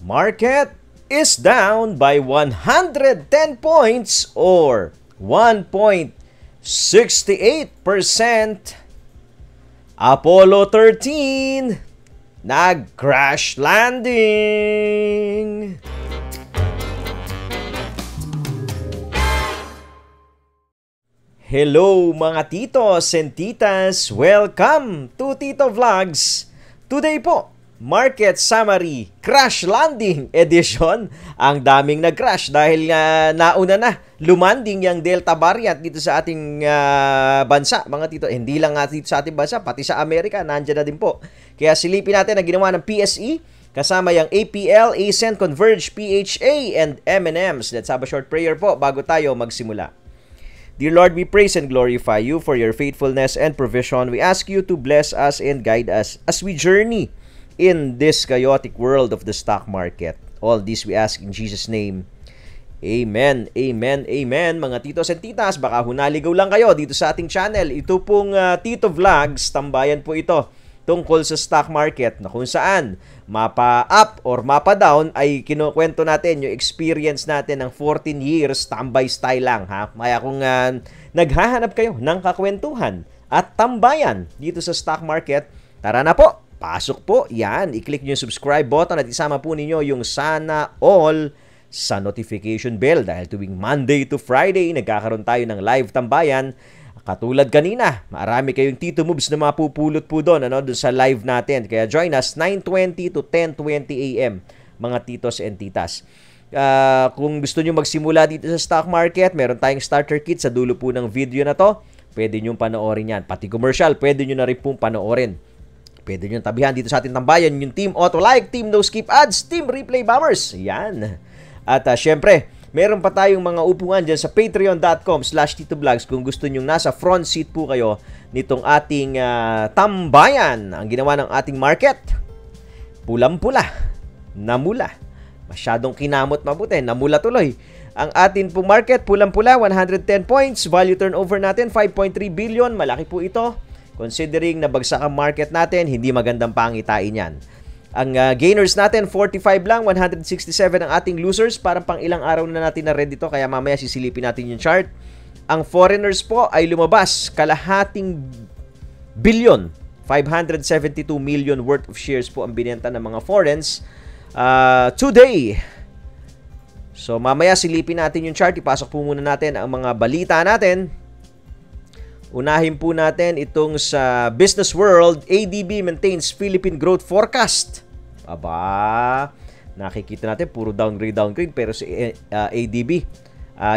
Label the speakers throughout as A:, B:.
A: Market is down by 110 points or 1.68%. Apollo 13 nag-crash landing. Hello mga titos and titas! Welcome to Tito Vlogs! Today po, Market Summary Crash Landing Edition. Ang daming nag-crash dahil nauna na lumanding yung Delta variant dito sa ating bansa, mga tito. Hindi lang dito sa ating bansa, pati sa Amerika, nandiyan na din po. Kaya silipin natin ang ginawa ng PSE, kasama yung APL, Ascent, Converge, PHA, and M&M's. Let's have a short prayer po bago tayo magsimula. Dear Lord, we praise and glorify you for your faithfulness and provision. We ask you to bless us and guide us as we journey in this chaotic world of the stock market. All this we ask in Jesus' name. Amen, amen, amen. Mga titos and titas, baka hunaligaw lang kayo dito sa ating channel. Ito pong Tito Vlogs, tambayan po ito tungkol sa stock market na kung saan mapa-up or mapa-down ay kinukwento natin yung experience natin ng 14 years tambay style lang, ha? Kaya kung naghahanap kayo ng kakwentuhan at tambayan dito sa stock market, tara na po, pasok po, yan, i-click nyo yung subscribe button at isama po ninyo yung sana all sa notification bell dahil tuwing Monday to Friday, nagkakaroon tayo ng live tambayan. Katulad kanina, marami kayong Tito Moves na mapupulot po doon, doon sa live natin. Kaya join us 9:20 to 10:20 a.m. mga titos and titas. Kung gusto nyo magsimula dito sa stock market, meron tayong starter kit sa dulo po ng video na to. Pwede nyo panoorin yan. Pati commercial, pwede nyo na rin pong panoorin. Pwede nyo tabihan dito sa ating tambayan yung Team Auto Like, Team No Skip Ads, Team Replay Bombers. Yan. At syempre, meron pa tayong mga upuan dyan sa patreon.com/TitoVlogs kung gusto nyong nasa front seat po kayo nitong ating tambayan. Ang ginawa ng ating market, pulang-pula, namula. Masyadong kinamot mabuti, namula tuloy. Ang atin pong market, pulang-pula, 110 points. Value turnover natin, 5.3 billion. Malaki po ito. Considering na bagsak ang market natin, hindi magandang pangitain yan. Ang gainers natin, 45 lang, 167 ang ating losers. Parang pang ilang araw na natin na read ito, kaya mamaya sisilipin natin yung chart. Ang foreigners po ay lumabas, kalahating billion, 572 million worth of shares po ang binenta ng mga foreigners today. So mamaya silipin natin yung chart, ipasok po muna natin ang mga balita natin. Unahin po natin itong sa Business World. ADB maintains Philippine growth forecast. Aba, nakikita natin puro downgrade, pero si ADB,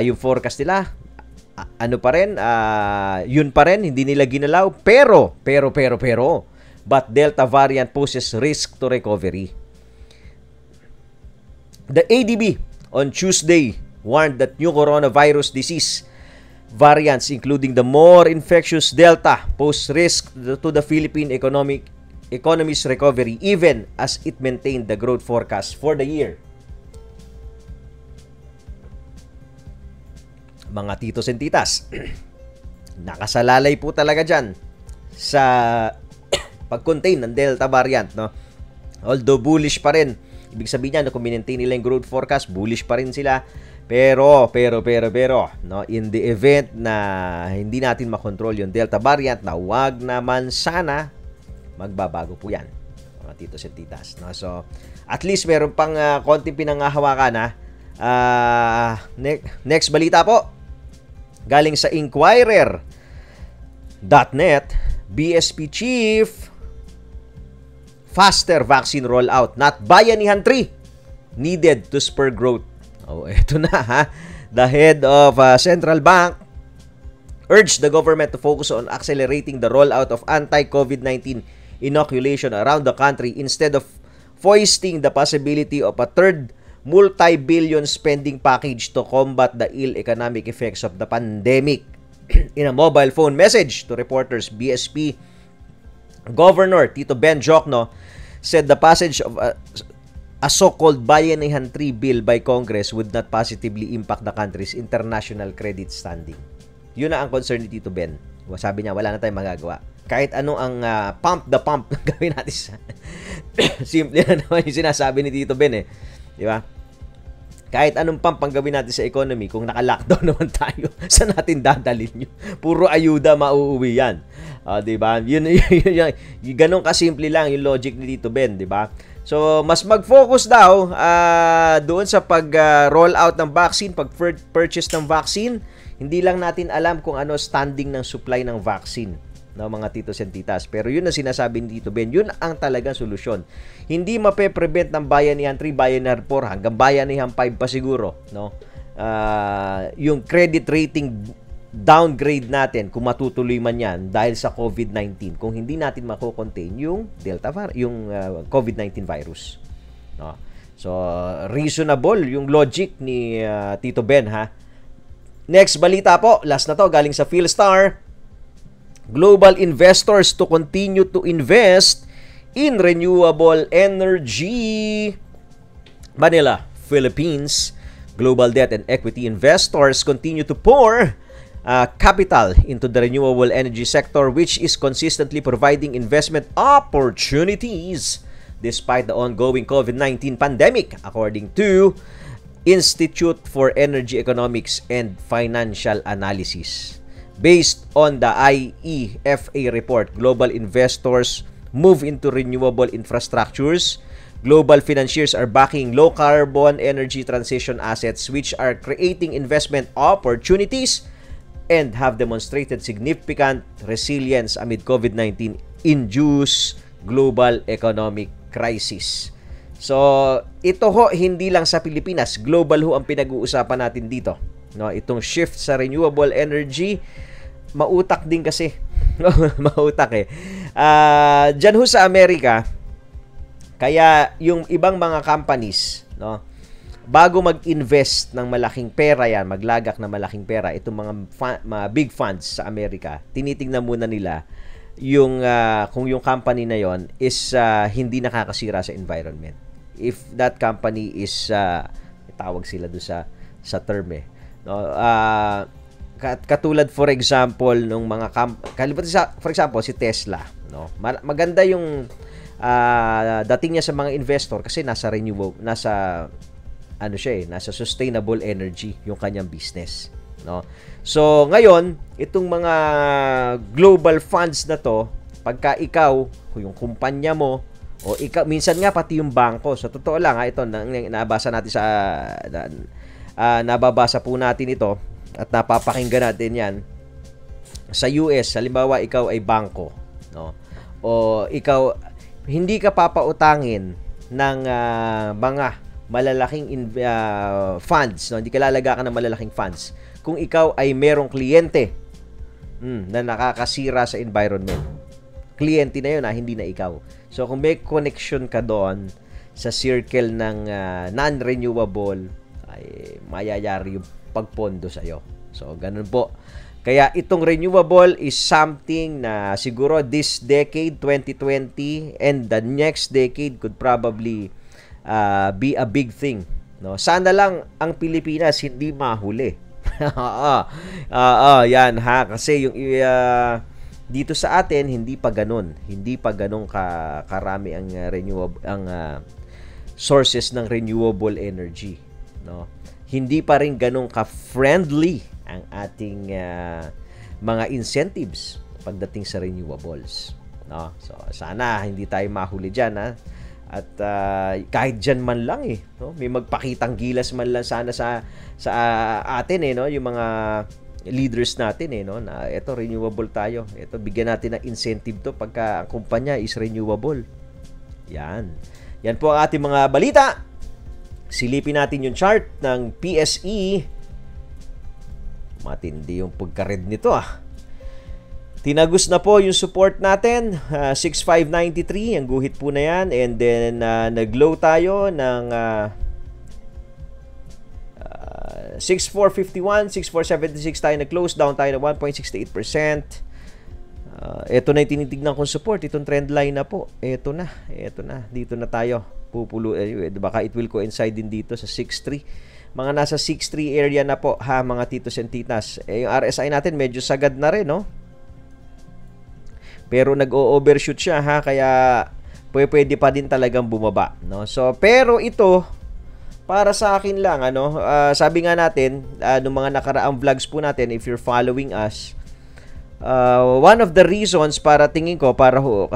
A: yung forecast nila, ano pa rin, yun pa rin, hindi nila ginalaw. Pero, but Delta variant poses risk to recovery. The ADB on Tuesday warned that new coronavirus disease variants, including the more infectious Delta, pose risk to the Philippine economy's recovery, even as it maintained the growth forecast for the year. Mga titos and titas, nakasalalay po talaga dyan sa pag-contain ng Delta variant, no? Although bullish pa rin, ibig sabihin niya, kung maintain nila yung growth forecast, bullish pa rin sila. Pero, no, in the event na hindi natin makontrol yung Delta variant, na wag naman sana, magbabago po yan, mga titos at titas. No? So, at least meron pang konting pinanghahawakan, ha. Next balita po, galing sa Inquirer.net, BSP Chief, faster vaccine rollout, not Bayanihan 3, needed to spur growth. Oh, eto na, ha. The head of Central Bank urged the government to focus on accelerating the rollout of anti-COVID-19 inoculation around the country instead of foisting the possibility of a third multi-billion spending package to combat the ill economic effects of the pandemic. In a mobile phone message to reporters, BSP Governor Tito Ben Jocno said the passage of a so-called Bayanihan 3 bill by Congress would not positively impact the country's international credit standing. Yun na ang concern ni Tito Ben. Sabi niya, wala na tayong magagawa. Kahit ano ang pump the pump gawin natin. Simple na naman yung sinasabi ni Tito Ben, eh. Di ba? Kahit anong pang gawin natin sa economy, kung naka-lockdown naman tayo, saan natin dadalhin yun? Puro ayuda mauuwi yan. Di ba? Ganun kasimple lang yung logic ni Tito Ben, di ba? So, mas mag-focus daw doon sa pag-roll out ng vaccine, pag-purchase ng vaccine. Hindi lang natin alam kung ano standing ng supply ng vaccine, no, mga titos and titas. Pero yun ang sinasabi ni Tito Ben, yun ang talagang solusyon. Hindi mape-prevent ng Bayanihan 3, Bayanihan 4, hanggang Bayanihan 5 pa siguro, no? Yung credit rating downgrade natin, kung matutuloy man yan dahil sa COVID-19, kung hindi natin mako-contain yung COVID-19 virus, no? So, reasonable yung logic ni Tito Ben, ha? Next balita po, last na to, galing sa Philstar. Global investors to continue to invest in renewable energy. Manila, Philippines. Global debt and equity investors continue to pour capital into the renewable energy sector, which is consistently providing investment opportunities despite the ongoing COVID-19 pandemic, according to Institute for Energy Economics and Financial Analysis. Based on the IEFA report, global investors move into renewable infrastructures. Global financiers are backing low-carbon energy transition assets, which are creating investment opportunities and have demonstrated significant resilience amid COVID-19-induced global economic crisis. So, ito ho, hindi lang sa Pilipinas, global ho ang pinag-uusapan natin dito. No, itong shift sa renewable energy, mautak din kasi. Mautak eh. Diyan ho sa Amerika, kaya yung ibang mga companies, no, bago mag-invest ng malaking pera yan, maglagak na malaking pera, itong mga big funds sa Amerika, tinitingnan muna nila yung kung yung company na yon is hindi nakakasira sa environment. If that company is tawag sila doon sa term eh, no, katulad for example nung mga for example si Tesla, no, maganda yung dating niya sa mga investor kasi nasa nasa sustainable energy yung kanyang business, no. So ngayon itong mga global funds na to, pagka ikaw, yung kumpanya mo, o ikaw, minsan nga pati yung bangko. So totoo lang, ito nabasa natin nababasa po natin ito at napapakinggan natin yan sa US. Halimbawa ikaw ay bangko, no, o ikaw hindi ka papautangin ng mga malalaking funds, no, hindi ka lalagakan ng malalaking funds kung ikaw ay merong kliyente na nakakasira sa environment. Kliyente na yun, hindi na ikaw. So, kung may connection ka doon sa circle ng non-renewable, ay mayayari yung pagpondo sa'yo. So, ganun po. Kaya itong renewable is something na siguro this decade, 2020, and the next decade could probably be a big thing. No? Sana lang ang Pilipinas hindi mahuli. Yan ha. Kasi yung dito sa atin hindi pa ganun karami ang renewable sources ng renewable energy, no. Hindi pa rin ganun ka-friendly ang ating mga incentives pagdating sa renewables, no. So sana hindi tayo mahuli diyan, ha. At kahit diyan man lang no, may magpakitang gilas man lang sana sa atin no, yung mga leaders natin no, na ito renewable tayo. Ito bigyan natin ng incentive to pagka ang kumpanya is renewable. Yan. Yan po ang ating mga balita. Silipin natin yung chart ng PSE. Matindi yung pagka-red nito Tinagos na po yung support natin, 6593, ang guhit po na yan. And then nag-low tayo ng 6451, 6476 tayo, nag-close down tayo na 1.68%. Ito na yung tinitignan kong support, itong trend line na po. Ito na, dito na tayo pupulo, baka it will coincide din dito sa 6.3. Mga nasa 6.3 area na po ha, mga titos and titas. Yung RSI natin medyo sagad na rin, no? Pero nag-o-overshoot siya ha, kaya pwede pa din talagang bumaba, no? So pero ito para sa akin lang, ano, sabi nga natin, nung mga nakaraang vlogs po natin, if you're following us, one of the reasons para tingin ko, para ho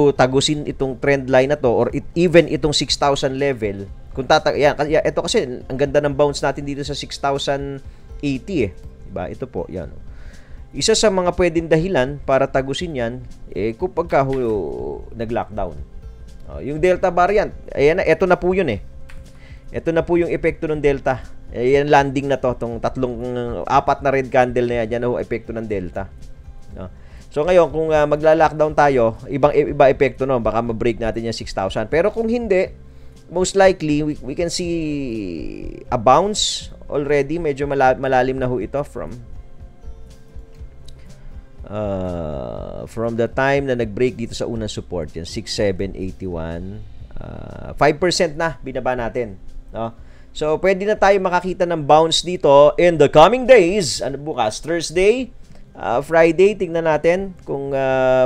A: tagusin itong trend line na to, or even itong 6,000 level, kung yan, ito kasi, ang ganda ng bounce natin dito sa 6,080 eh. Diba? Ito po, yan. Isa sa mga pwedeng dahilan para tagusin yan, kung pagka nag-lockdown. Yung Delta variant, ayan na, ito na po yun eh. Ito na po yung epekto ng Delta. Ayan, landing na to, itong apat na red candle na yan, yan ang epekto ng Delta. No? So ngayon, kung magla-lockdown tayo, iba epekto no, baka ma-break natin yung 6,000. Pero kung hindi, most likely, we can see a bounce already. Medyo malalim na ho ito from the time na nag-break dito sa unang support, yan 6,781, 5% na binaba natin, no? So pwede na tayo makakita ng bounce dito in the coming days. Ano bukas? Thursday, Friday, tingnan natin kung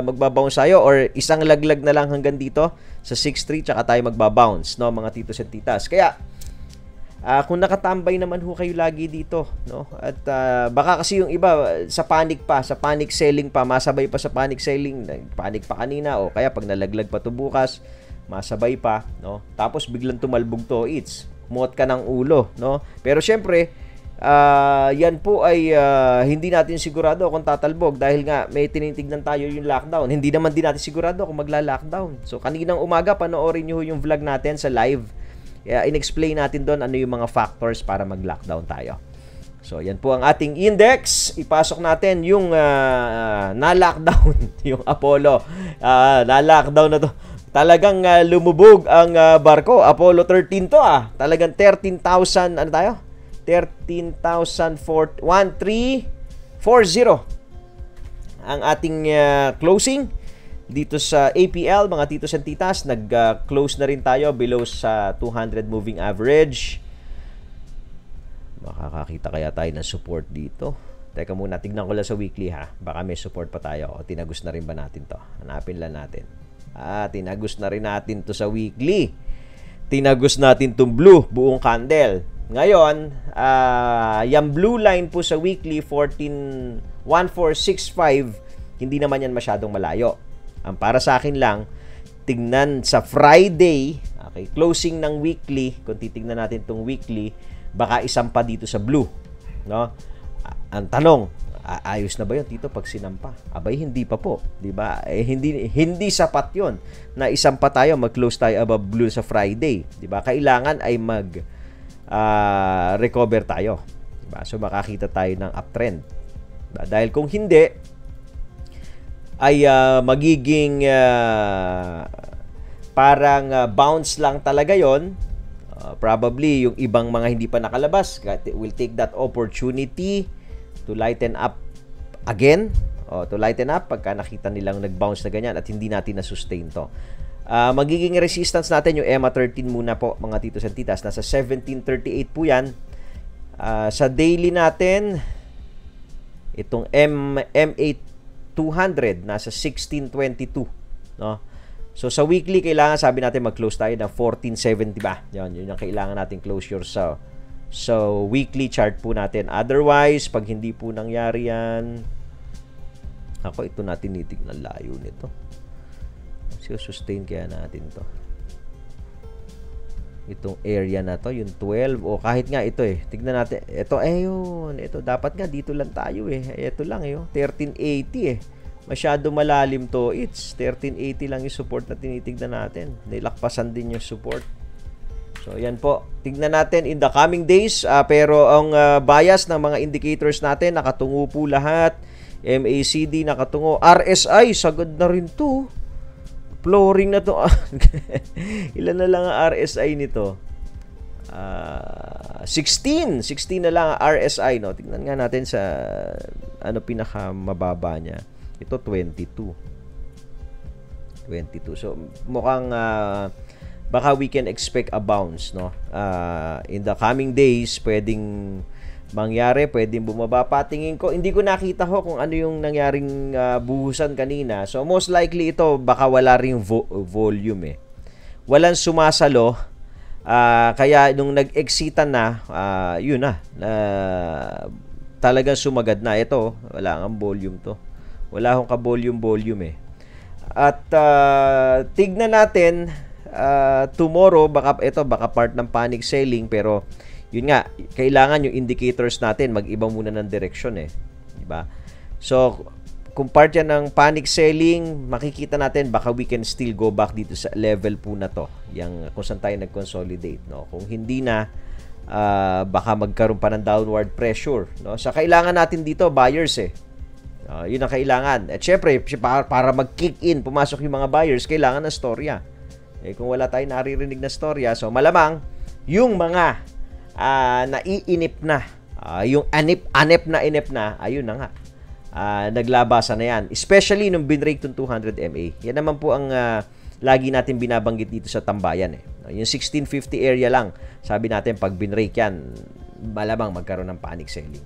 A: magbabounce tayo or isang laglag na lang hanggang dito sa 6.3 tsaka tayo magbabounce, no, mga titos at titas. Kaya kung nakatambay naman ho kayo lagi dito, no? At baka kasi yung iba sa panic selling pa, masabay pa sa panic selling, panic pa kanina o kaya pag nalaglag pa to bukas, masabay pa, no? Tapos biglang tumalbog to, muot ka ng ulo, no? Pero syempre, yan po ay hindi natin sigurado kung tatalbog dahil nga may tinitignan tayo yung lockdown. Hindi naman din natin sigurado kung magla-lockdown. So kaninang umaga panoorin niyo yung vlog natin sa live. In-explain natin doon ano yung mga factors para mag-lockdown tayo. So, yan po ang ating index. Ipasok natin yung na-lockdown, yung Apollo. Na-lockdown na to. Talagang lumubog ang barko. Apollo 13 to Talagang 13,000, ano tayo? 13,013.40 ang ating closing. Dito sa APL, mga titos and titas, nag-close na rin tayo below sa 200 moving average. Makakakita kaya tayo ng support dito. Teka muna, tignan ko lang sa weekly ha. Baka may support pa tayo. O, tinagos na rin ba natin to? Hanapin lang natin. Tinagos na rin natin to sa weekly. Tinagos natin tong blue, buong candle. Ngayon, yung blue line po sa weekly, 1465, hindi naman yan masyadong malayo. Ang para sa akin lang, tignan sa Friday, okay, closing ng weekly, kung titignan natin itong weekly, baka isampa dito sa blue, no? Ang tanong, ayos na ba 'yon Tito pag sinampa? Abay hindi pa po, 'di ba? Hindi sapat 'yon na isampa tayo, mag-close tayo above blue sa Friday, 'di ba? Kailangan ay recover tayo, 'di ba? So makakita tayo ng uptrend. Diba? Dahil kung hindi ay magiging parang bounce lang talaga yon. Probably yung ibang mga hindi pa nakalabas will take that opportunity to lighten up again, to lighten up pagka nakita nilang nag-bounce na ganyan at hindi natin na-sustain to. Magiging resistance natin yung EMA 13 muna po, mga titos and titas. Nasa 1738 po yan. Sa daily natin, itong M8 200 nasa 1622, no? So sa weekly kailangan, sabi natin, mag-close tayo ng 1470 ba? Yun yung kailangan nating closure sa weekly chart po natin. Otherwise, pag hindi po nangyari yan, ako ito natin titignan layo nito. Sustain kaya natin to. Itong area na to, yung 12 o kahit nga ito tignan natin. Ito yun. Ito dapat nga dito lang tayo Ito lang 1380 Masyado malalim to. It's 1380 lang yung support na tinitignan natin. Nilakpasan din yung support. So yan po. Tignan natin in the coming days. Pero ang bias ng mga indicators natin nakatungo po lahat. MACD nakatungo. RSI sagad na rin to. Flooring na to. Ilan na lang ang RSI nito? 16 na lang ang RSI, no? Tingnan nga natin sa pinakamababa niya. Ito 22. So mukhang baka we can expect a bounce, no? In the coming days, pwedeng mangyari, pwedeng bumaba pa. Tingin ko, hindi ko nakita kung ano yung nangyaring buhusan kanina. So most likely ito baka wala ring volume Walang sumasalo Kaya nung nag-exitan na, yun na, talagang sumagad na. Ito, wala ang volume to. Wala akong ka-volume eh. At tignan natin tomorrow, baka part ng panic selling, pero yun nga, kailangan yung indicators natin mag-iba muna ng direksyon eh. Diba? So, kung part yan ng panic selling, makikita natin baka we can still go back dito sa level po na to, yung kung saan tayo nag-consolidate, no? Kung hindi na, baka magkaroon pa ng downward pressure, no? So, kailangan natin dito, buyers eh. Yun ang kailangan. At syempre, para mag-kick in, pumasok yung mga buyers, kailangan ng storya. Kung wala tayong naririnig na storya, so malamang, yung mga naiinip na, yung anip na, ayun na nga. Naglabasan na yan. Especially nung binrake tong 200 MA. Yan naman po ang lagi natin binabanggit dito sa tambayan eh. Yung 1650 area lang. Sabi natin pag binrake yan, malamang magkaroon ng panic selling.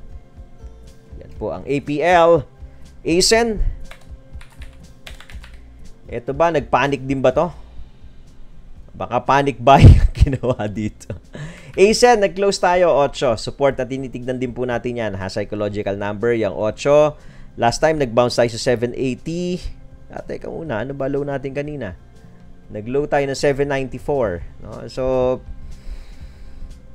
A: Yan po ang APL. ASEN. Ito ba, nagpanic din ba to? Baka panic buy ginawa dito. ASEN, nag-close tayo, 8. Support na tinitignan din po natin yan. Psychological number, yung 8. Last time, nag-bounce tayo sa 780. Teka muna, ano ba low natin kanina? Nag-low tayo ng 794. No? So,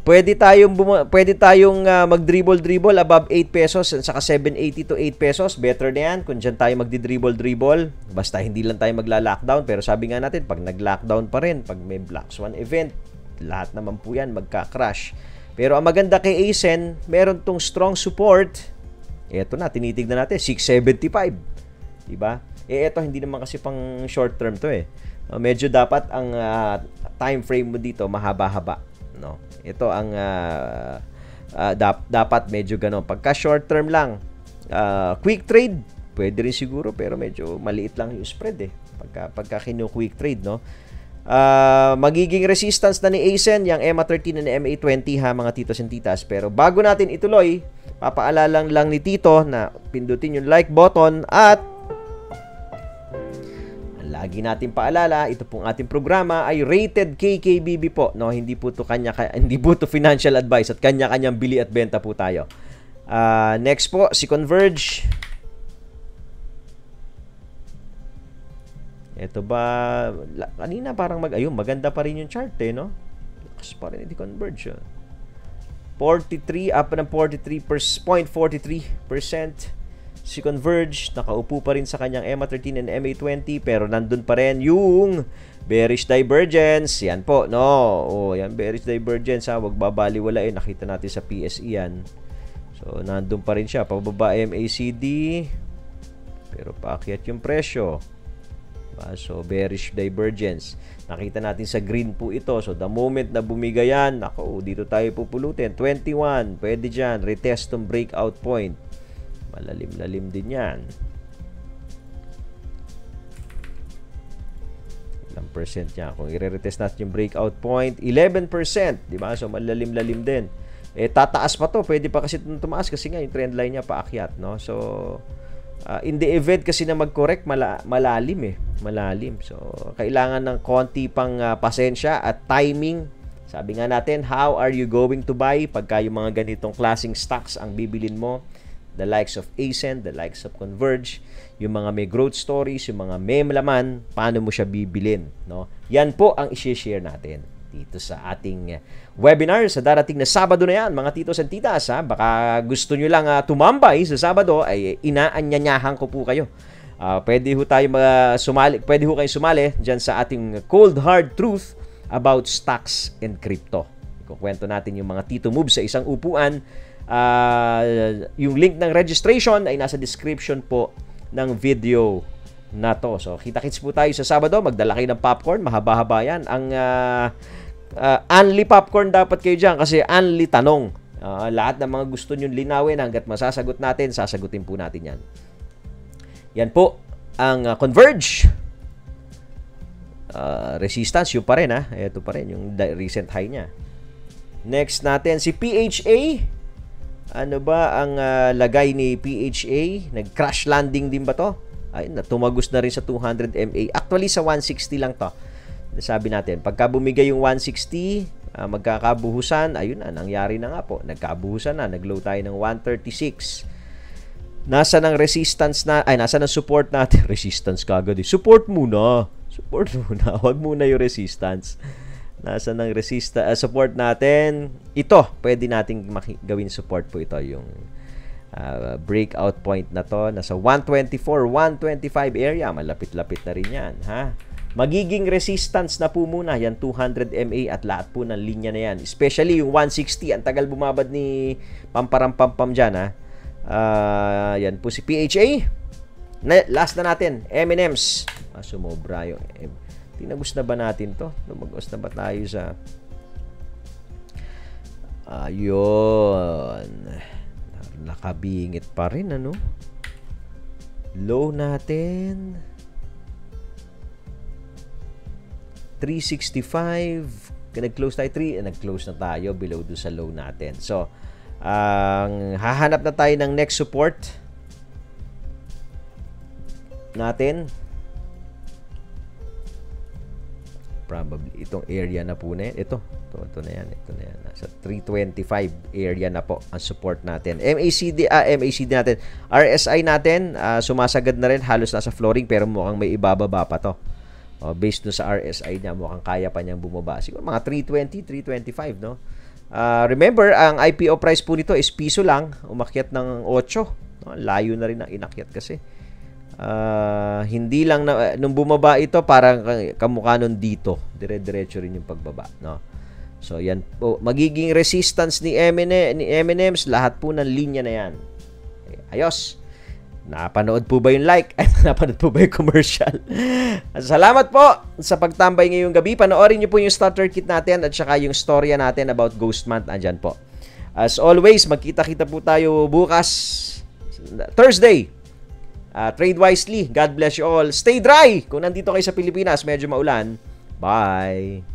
A: pwede tayong mag-dribble above 8 pesos at saka 780 to 8 pesos. Better na yan kung dyan tayo magdi-dribble. Basta hindi lang tayo magla-lockdown. Pero sabi nga natin, pag nag-lockdown pa rin, pag may Black Swan event, lahat naman po yan magka-crash. Pero ang maganda kay ASEN, meron tong strong support. Eto na, tinitignan natin, 675. Diba? Eto, hindi naman kasi pang short term to eh. Medyo dapat ang time frame mo dito mahaba-haba. No? Ito ang dapat medyo ganon. Pagka short term lang, quick trade, pwede rin siguro, pero medyo maliit lang yung spread eh. Pagka kinu-quick trade, no? Magiging resistance na ni ASEN yung EMA13 and MA20 ha, mga titos and titas. Pero bago natin ituloy, papaalala lang ni Tito na pindutin yung like button at lagi natin paalala, ito pong ating programa ay rated KKBB po, no? Hindi po to financial advice at kanya-kanyang bili at benta po tayo. Next po, si Converge. Ito ba, kanina parang maganda pa rin yung chart eh, no? Lakas pa rin ito Converge. 43, up ng 43.43%. Si Converge, nakaupo pa rin sa kanyang EMA13 and MA20, pero nandun pa rin yung bearish divergence. Yan po, no? Yan, bearish divergence, ha? Huwag babaliwalain. Nakita natin sa PSE yan. So, nandun pa rin siya. Pababa MACD, pero paakyat yung presyo. So, bearish divergence. Nakita natin sa green po ito. So, the moment na bumigay yan, dito tayo pupulutin. 21, pwede dyan. Retest ng breakout point. Malalim-lalim din yan. Ilang percent niya? Kung i-retest natin yung breakout point, 11%. Diba? So, malalim-lalim din. Tataas pa to. Pwede pa kasi tumaas kasi nga yung trend line niya paakyat. No? So, in the event kasi na mag-correct, malalim eh. Malalim. So, kailangan ng konti pang pasensya at timing. Sabi nga natin, how are you going to buy pagka yung mga ganitong klaseng stocks ang bibilin mo? The likes of ASEN, the likes of Converge, yung mga may growth stories, yung mga may laman, paano mo siya bibilin? No? Yan po ang i-share natin dito sa ating webinar sa darating na Sabado na yan, mga titos and titas. Ha? Baka gusto nyo lang tumambay sa Sabado, ay inaanyanyahan ko po kayo. Pwede ho tayo pwede ho kayo sumali dyan sa ating cold hard truth about stocks and crypto. Ikukwento natin yung mga Tito moves sa isang upuan. Yung link ng registration ay nasa description po ng video na to. So, kita-kits po tayo sa Sabado. Magdala kayo ng popcorn. Mahaba-haba yan. Ang only popcorn dapat kayo dyan kasi only tanong. Lahat ng mga gusto nyo linawin hanggat masasagot natin, sasagutin po natin yan. Yan po ang Converge. Resistance, yun pa rin ha. Ito pa rin yung recent high niya. Next natin, si PHA. Ano ba ang lagay ni PHA? Nag-crash landing din ba to? Ay, tumagos na rin sa 200 MA. Actually, sa 160 lang to. Sabi natin, pagka bumigay yung 160, magkakabuhusan, ayun na, nangyari na nga po. Nagkabuhusan na, nag-low tayo ng 136. Nasa ng resistance na, nasa ng support natin. Resistance kagad eh. Support muna. Support muna. Huwag muna yung resistance. Nasa ng support natin. Ito, pwede nating gawin support po ito. Yung breakout point na to. Nasa 124, 125 area. Malapit-lapit na rin yan. Ha? Magiging resistance na po muna. Yan, 200 MA at lahat po ng linya na yan. Especially yung 160. Ang tagal bumabad ni pamparampampam dyan. Ha? Yan po si PHA. Last na natin, M&M's. Sumobra yung tinagos na ba natin to? Lumagos na ba tayo sa ayun, nakabingit pa rin, ano? Low natin 365. Nag-close tayo 3, nag-close na tayo below do sa low natin. So hahanap na tayo ng next support natin. Probably itong area na po na yan. Ito na yan. Nasa 325 area na po ang support natin. MACD natin. RSI natin, sumasagad na rin. Halos nasa flooring pero mukhang may ibababa pa to. Based no sa RSI niya, mukhang kaya pa niyang bumaba. Siguro mga 320, 325, no? Remember, ang IPO price po nito is piso lang. Umakyat ng 8. No? Layo na rin ang inakyat kasi. Hindi lang na, nung bumaba ito parang kamukha nun dito, dire-diretso rin yung pagbaba, no? So yan po, magiging resistance ni M&M's, lahat po ng linya na yan. Ayos. Napanood po ba yung napanood po ba yung commercial? Salamat po sa pagtambay ngayong gabi. Panoorin niyo po yung starter kit natin at saka yung storya natin about Ghost Month. Andyan po. As always, magkita-kita po tayo bukas Thursday. Trade wisely. God bless you all. Stay dry. Kung nandito kayo sa Pilipinas, medyo maulan. Bye.